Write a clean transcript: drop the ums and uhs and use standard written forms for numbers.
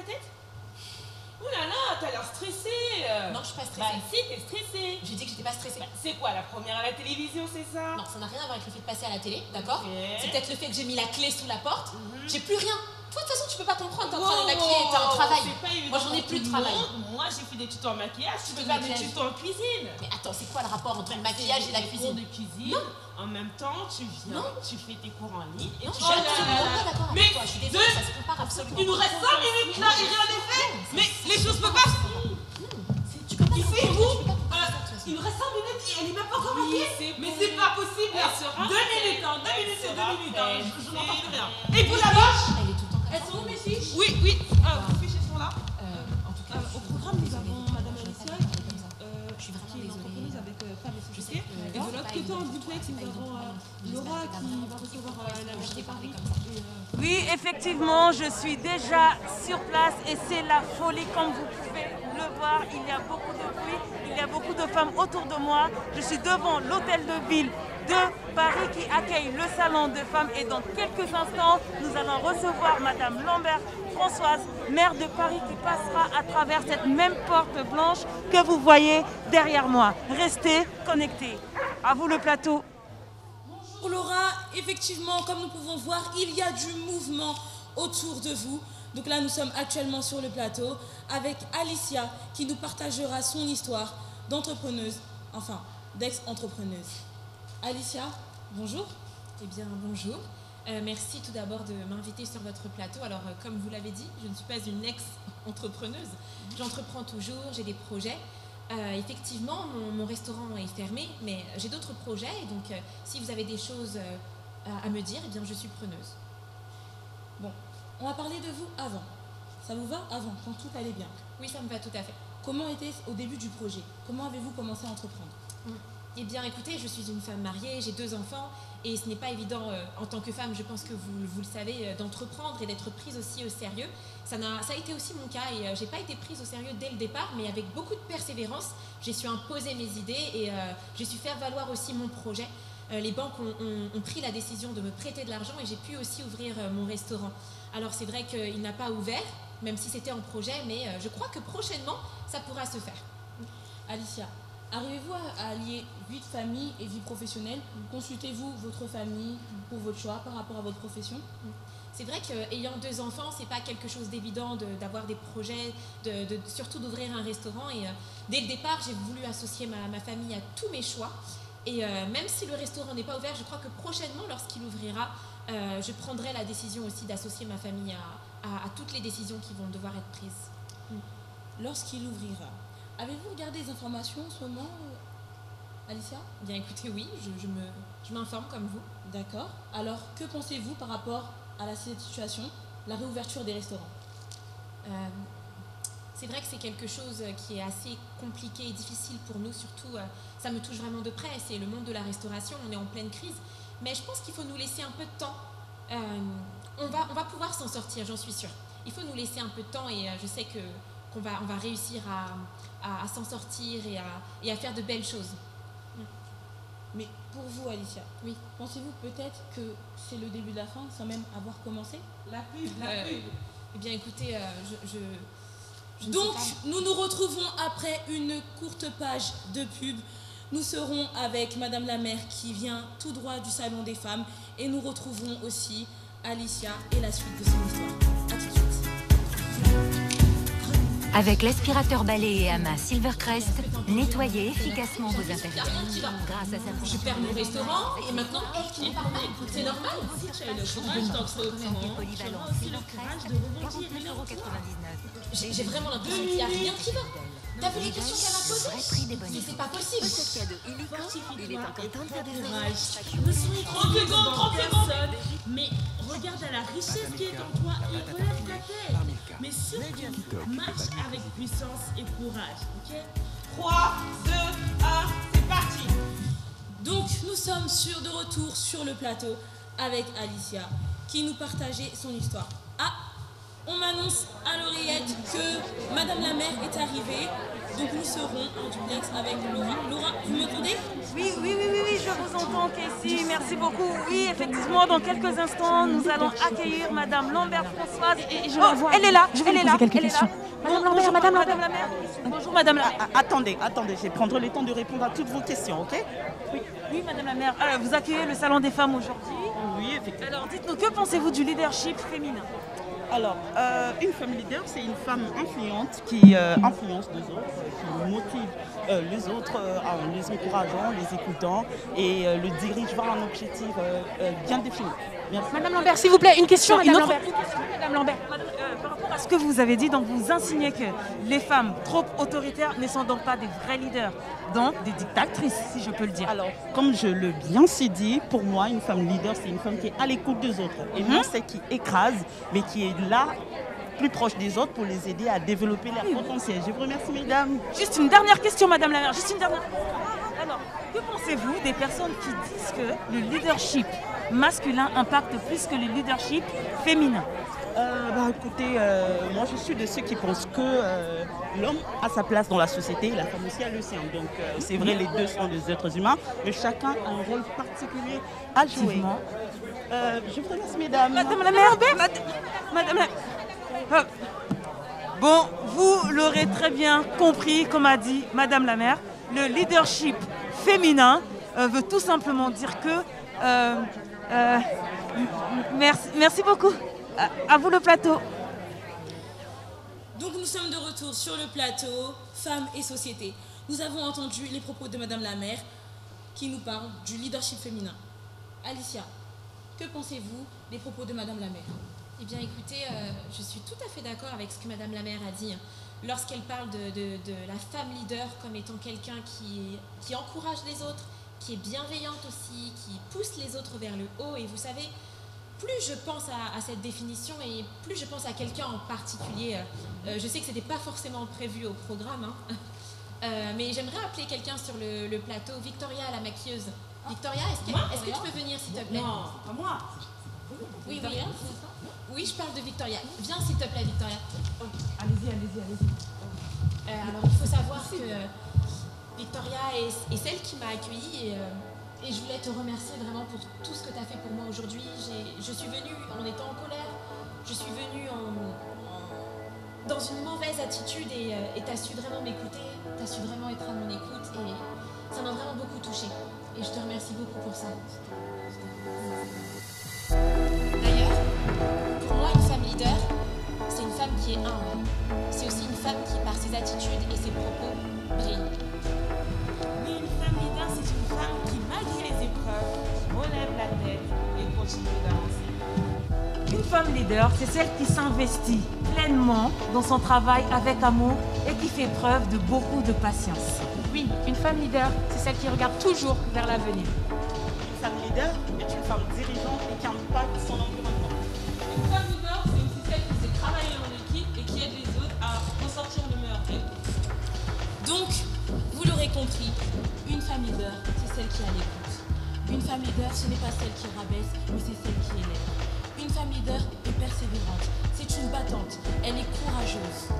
ta tête? Oh là là, t'as l'air stressée. Non, je suis pas stressée. Bah si, t'es stressée. J'ai dit que j'étais pas stressée. C'est quoi, la première à la télévision, c'est ça? Non, ça n'a rien à voir avec le fait de passer à la télé, d'accord? Ok. C'est peut-être le fait que j'ai mis la clé sous la porte. J'ai plus rien. Toi, de toute façon, tu peux pas comprendre, t'es en train de maquiller, t'as un travail. Moi, j'en ai plus de travail. Moi, j'ai fait des tutos en maquillage, tu peux de faire des maquillage. tutos en cuisine. Mais attends, c'est quoi le rapport entre le maquillage et la cuisine? De cuisine. Non. En même temps, tu viens, tu fais tes cours en ligne et Non, tu je suis absolument pas d'accord avec toi. Je suis désolée, ça se compare absolument Il nous reste 5 minutes là et rien n'est fait. Mais les choses peuvent pas. Tu peux pas Tu fais comprendre, où tu peux pas comprendre ça, Il nous reste 5 minutes et elle est même pas encore Oui, maquillée. c'est Mais bon. c'est pas possible. Elle sera 2 minutes, hein, 2 faite. minutes, c'est Elle 2 sera minutes. hein. faite. Je n'entends plus rien. Et vous là-bas? Elle est tout le temps comme Elles ça. sont où mes fiches? Oui, oui. Vos fiches sont là. En tout cas, Au programme, nous avons Madame Alicia, je suis vraiment qui est désolée. entreprise avec Femme et Je Société. sais que Et de l'autre côté, en duplex, nous avons Laura qui va recevoir la Je t'ai parlé Paris. comme ça. Oui, effectivement, je suis déjà sur place et c'est la folie comme vous pouvez le voir. Il y a beaucoup de bruit, il y a beaucoup de femmes autour de moi. Je suis devant l'hôtel de ville de Paris qui accueille le salon de femmes et dans quelques instants, nous allons recevoir Madame Lambert Françoise, maire de Paris, qui passera à travers cette même porte blanche que vous voyez derrière moi. Restez connectés. À vous le plateau. Bonjour Laura, effectivement, comme nous pouvons voir, il y a du mouvement autour de vous. Donc là, nous sommes actuellement sur le plateau avec Alicia qui nous partagera son histoire d'entrepreneuse, enfin d'ex-entrepreneuse. Alicia, bonjour. Eh bien, bonjour. Merci tout d'abord de m'inviter sur votre plateau. Alors, comme vous l'avez dit, je ne suis pas une ex-entrepreneuse. J'entreprends toujours, j'ai des projets. Effectivement, mon restaurant est fermé, mais j'ai d'autres projets. Et donc, si vous avez des choses à me dire, eh bien, je suis preneuse. Bon, on va parler de vous avant. Ça vous va avant, quand tout allait bien? Oui, ça me va tout à fait. Comment était au début du projet? Comment avez-vous commencé à entreprendre? Eh bien, écoutez, je suis une femme mariée, j'ai 2 enfants, et ce n'est pas évident en tant que femme, je pense que vous le savez, d'entreprendre et d'être prise aussi au sérieux. Ça a été aussi mon cas, et j'ai pas été prise au sérieux dès le départ, mais avec beaucoup de persévérance, j'ai su imposer mes idées et j'ai su faire valoir aussi mon projet. Les banques ont pris la décision de me prêter de l'argent et j'ai pu aussi ouvrir mon restaurant. Alors c'est vrai qu'il n'a pas ouvert, même si c'était en projet, mais je crois que prochainement, ça pourra se faire. Alicia, arrivez-vous à allier vie de famille et vie professionnelle? Consultez-vous votre famille pour votre choix par rapport à votre profession? C'est vrai qu'ayant 2 enfants, c'est pas quelque chose d'évident d'avoir des projets, surtout d'ouvrir un restaurant. Et dès le départ, j'ai voulu associer ma famille à tous mes choix. Et même si le restaurant n'est pas ouvert, je crois que prochainement, lorsqu'il ouvrira, je prendrai la décision aussi d'associer ma famille à toutes les décisions qui vont devoir être prises. Lorsqu'il ouvrira, avez-vous regardé des informations en ce moment, Alicia? Bien écoutez, oui, je m'informe comme vous. D'accord. Alors, que pensez-vous par rapport à cette situation, la réouverture des restaurants? C'est vrai que c'est quelque chose qui est assez compliqué et difficile pour nous, surtout ça me touche vraiment de près, c'est le monde de la restauration, on est en pleine crise, mais je pense qu'il faut nous laisser un peu de temps. On va pouvoir s'en sortir, j'en suis sûre. Il faut nous laisser un peu de temps et je sais qu'on va réussir à s'en sortir et à faire de belles choses. Mais pour vous, Alicia, Oui. Pensez-vous peut-être que c'est le début de la fin sans même avoir commencé? La pub, la pub. Eh bien écoutez, je ne Donc, sais pas. nous nous retrouvons après une courte page de pub. Nous serons avec Madame la maire qui vient tout droit du Salon des femmes et nous retrouvons aussi Alicia et la suite de son histoire. A tout de suite. Avec l'aspirateur balai et Hama Silvercrest, nettoyez efficacement vos Y'a intérieurs. rien qui va. Grâce à sa Je perds mon restaurant et maintenant elle qui me parle mal. C'est normal. Si tu as le courage d'entreprendre, Polyvalent tu auras aussi le courage de rebondir. 49,99 €. J'ai vraiment l'impression qu'il n'y a rien qui va. T'as vu les questions qu'elle m'a Le vrai posées? prix des bonnes Mais c'est pas possible. Possède cadeau illico, il est encore temps de faire des efforts. Ne soyez 30 secondes, 30 secondes. mais regarde à la richesse qui est en toi et relève ta tête. Mais surtout, marche avec puissance et courage, ok? 3, 2, 1, c'est parti. Donc, nous sommes de retour sur le plateau avec Alicia qui nous partageait son histoire. Ah, on m'annonce à l'oreillette que Madame la maire est arrivée. Donc nous serons en duplex avec Laura. Laura, vous m'entendez? Oui, je vous entends, Casey. Merci beaucoup. Oui, effectivement, dans quelques instants, nous allons accueillir Madame Lambert-Françoise. Et je la vois. Elle est là, je vais lui poser quelques questions. Madame Lambert, Madame la maire. Bonjour, Madame la... Attendez, je vais prendre le temps de répondre à toutes vos questions, ok? Oui, Madame la maire. Vous accueillez le Salon des femmes aujourd'hui. Oui, effectivement. Alors, dites-nous, que pensez-vous du leadership féminin? Alors, une femme leader, c'est une femme influente qui influence les autres, qui motive les autres en les encourageant, les écoutant et le dirige vers un objectif bien défini. Merci. Madame Lambert, s'il vous plaît, une question, Madame Lambert. Madame Lambert, par rapport à ce que vous avez dit, donc vous insinuez que les femmes trop autoritaires ne sont donc pas des vrais leaders, donc des dictatrices, si je peux le dire. Alors, comme je l'ai bien dit, pour moi, une femme leader, c'est une femme qui est à l'écoute des autres et non celle qui écrase, mais qui est là, plus proche des autres pour les aider à développer leur potentiel. Je vous remercie, mesdames. Juste une dernière question, Madame la maire, juste une dernière question. Alors, que pensez-vous des personnes qui disent que le leadership masculin impacte plus que le leadership féminin? Écoutez, moi je suis de ceux qui pensent que l'homme a sa place dans la société et la femme aussi a le sien. Donc c'est vrai, les deux sont des êtres humains, mais chacun a un rôle particulier à jouer. Je vous remercie, mesdames. Madame la maire, Madame la... Bon, vous l'aurez très bien compris, comme a dit Madame la maire, le leadership féminin veut tout simplement dire que... merci beaucoup. À vous le plateau. Donc nous sommes de retour sur le plateau Femmes et Société. Nous avons entendu les propos de Madame la maire qui nous parle du leadership féminin. Alicia, que pensez-vous des propos de Madame la maire? Eh bien écoutez, je suis tout à fait d'accord avec ce que Madame la maire a dit. Lorsqu'elle parle de la femme leader comme étant quelqu'un qui encourage les autres, qui est bienveillante aussi, qui pousse les autres vers le haut. Et vous savez, plus je pense à cette définition et plus je pense à quelqu'un en particulier, je sais que ce n'était pas forcément prévu au programme, mais j'aimerais appeler quelqu'un sur le plateau, Victoria la maquilleuse. Victoria, est-ce que tu peux venir s'il te plaît? Non, pas moi. Oui, oui, je parle de Victoria. Viens s'il te plaît, Victoria. Allez-y. Alors il faut savoir que Victoria est celle qui m'a accueillie et je voulais te remercier vraiment pour tout ce que tu as fait pour moi aujourd'hui. Je suis venue en étant en colère, je suis venue dans une mauvaise attitude et tu as su vraiment m'écouter, tu as su vraiment être à mon écoute et ça m'a vraiment beaucoup touchée. Et je te remercie beaucoup pour ça. D'ailleurs, pour moi, une femme leader, c'est une femme qui est humble. C'est aussi une femme qui, par ses attitudes et ses propos, brille. Oui, une femme leader, c'est une femme qui, malgré les épreuves, relève la tête et continue d'avancer. Une femme leader, c'est celle qui s'investit pleinement dans son travail avec amour et qui fait preuve de beaucoup de patience. Oui, une femme leader, c'est celle qui regarde toujours vers l'avenir. Une femme leader est une femme dirigeante et qui impacte son environnement. Une femme leader, c'est aussi celle qui sait travailler en équipe et qui aide les autres à ressortir le meilleur d'elle. Donc, vous l'aurez compris, une femme leader, c'est celle qui a l'écoute. Une femme leader, ce n'est pas celle qui rabaisse, mais c'est celle qui élève. Une femme leader est persévérante, c'est une battante, elle est courageuse.